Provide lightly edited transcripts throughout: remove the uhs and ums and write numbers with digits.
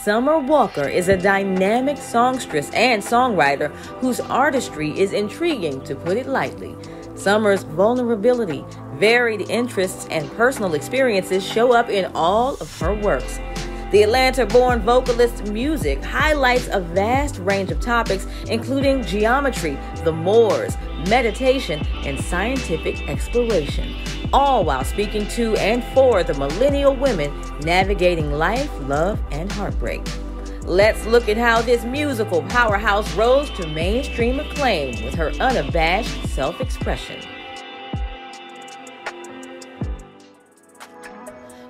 Summer Walker is a dynamic songstress and songwriter whose artistry is intriguing, to put it lightly. Summer's vulnerability, varied interests, and personal experiences show up in all of her works. The Atlanta-born vocalist's music highlights a vast range of topics, including geometry, the Moors, meditation, and scientific exploration, all while speaking to and for the millennial women navigating life, love, and heartbreak. Let's look at how this musical powerhouse rose to mainstream acclaim with her unabashed self-expression.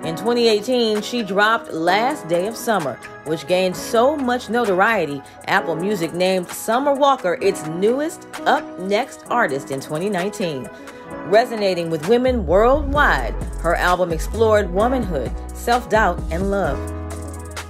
In 2018, she dropped Last Day of Summer, which gained so much notoriety, Apple Music named Summer Walker its newest Up Next artist in 2019. Resonating with women worldwide, her album explored womanhood, self-doubt, and love.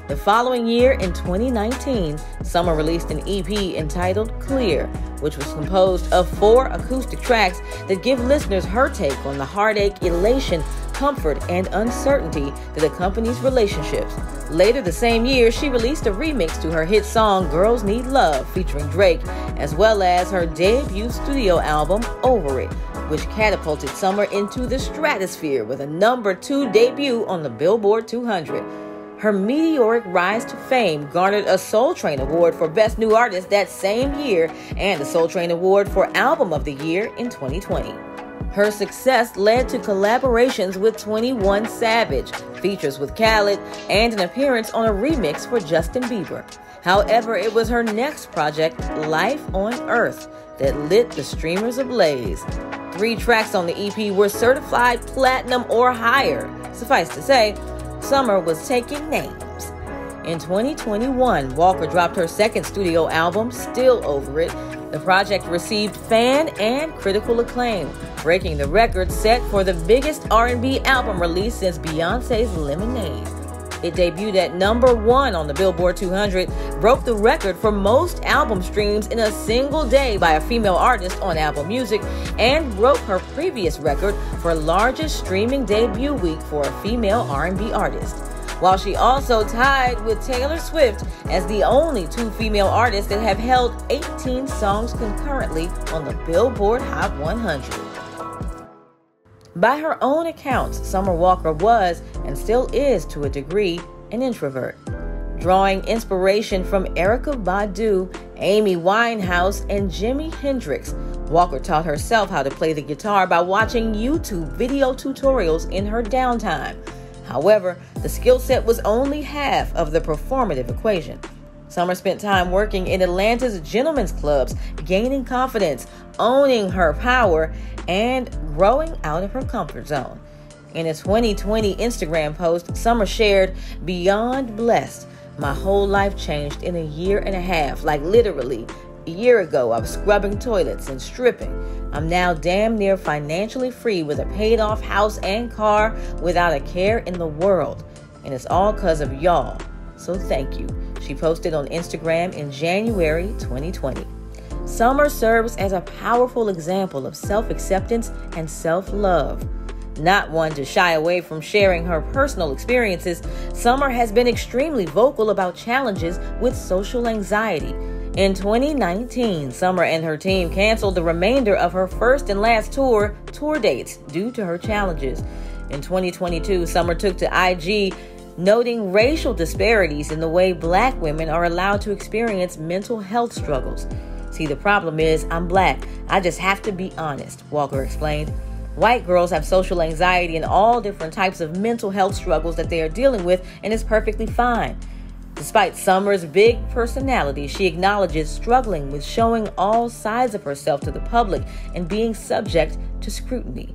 The following year, in 2019, Summer released an EP entitled Clear, which was composed of 4 acoustic tracks that give listeners her take on the heartache, elation, comfort, and uncertainty that accompanies relationships. Later the same year, she released a remix to her hit song Girls Need Love featuring Drake, as well as her debut studio album Over It, which catapulted Summer into the stratosphere with a #2 debut on the Billboard 200. Her meteoric rise to fame garnered a Soul Train Award for Best New Artist that same year and the Soul Train Award for Album of the Year in 2020. Her success led to collaborations with 21 Savage, features with Khaled, and an appearance on a remix for Justin Bieber. However, it was her next project, Life on Earth, that lit the streamers ablaze. 3 tracks on the EP were certified platinum or higher. Suffice to say, Summer was taking names. In 2021, Walker dropped her second studio album, Still Over It. The project received fan and critical acclaim, breaking the record set for the biggest R&B album release since Beyoncé's Lemonade. It debuted at #1 on the Billboard 200, broke the record for most album streams in a single day by a female artist on Apple Music, and broke her previous record for largest streaming debut week for a female R&B artist. While she also tied with Taylor Swift as the only 2 female artists that have held 18 songs concurrently on the Billboard Hot 100. By her own accounts, Summer Walker was, and still is to a degree, an introvert. Drawing inspiration from Erykah Badu, Amy Winehouse, and Jimi Hendrix, Walker taught herself how to play the guitar by watching YouTube video tutorials in her downtime. However, the skill set was only half of the performative equation. Summer spent time working in Atlanta's gentlemen's clubs, gaining confidence, owning her power, and growing out of her comfort zone. In a 2020 Instagram post, Summer shared, "Beyond blessed. My whole life changed in a year and a half. Like literally, a year ago I was scrubbing toilets and stripping. I'm now damn near financially free with a paid off house and car without a care in the world. And it's all because of y'all. So thank you," she posted on Instagram in January 2020. Summer serves as a powerful example of self-acceptance and self-love. Not one to shy away from sharing her personal experiences, Summer has been extremely vocal about challenges with social anxiety. In 2019, Summer and her team canceled the remainder of her first and last tour dates due to her challenges. In 2022, Summer took to IG, noting racial disparities in the way Black women are allowed to experience mental health struggles. "See, the problem is I'm Black. I just have to be honest," Walker explained. "White girls have social anxiety and all different types of mental health struggles that they are dealing with, and it's perfectly fine." Despite Summer's big personality, she acknowledges struggling with showing all sides of herself to the public and being subject to scrutiny.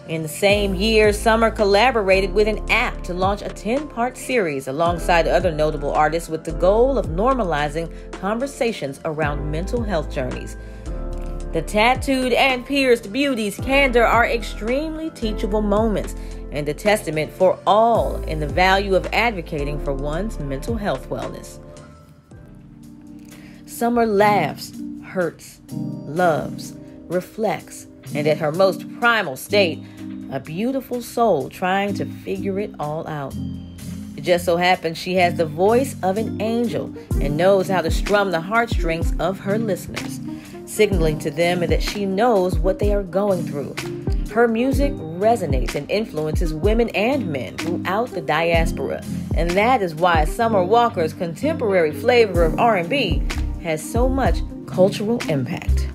In the same year, Summer collaborated with an app to launch a 10-part series alongside other notable artists with the goal of normalizing conversations around mental health journeys. The tattooed and pierced beauty's candor are extremely teachable moments and a testament for all in the value of advocating for one's mental health wellness. Summer laughs, hurts, loves, reflects, and at her most primal state, a beautiful soul trying to figure it all out. It just so happens she has the voice of an angel and knows how to strum the heartstrings of her listeners, signaling to them that she knows what they are going through. Her music resonates and influences women and men throughout the diaspora, and that is why Summer Walker's contemporary flavor of R&B has so much cultural impact.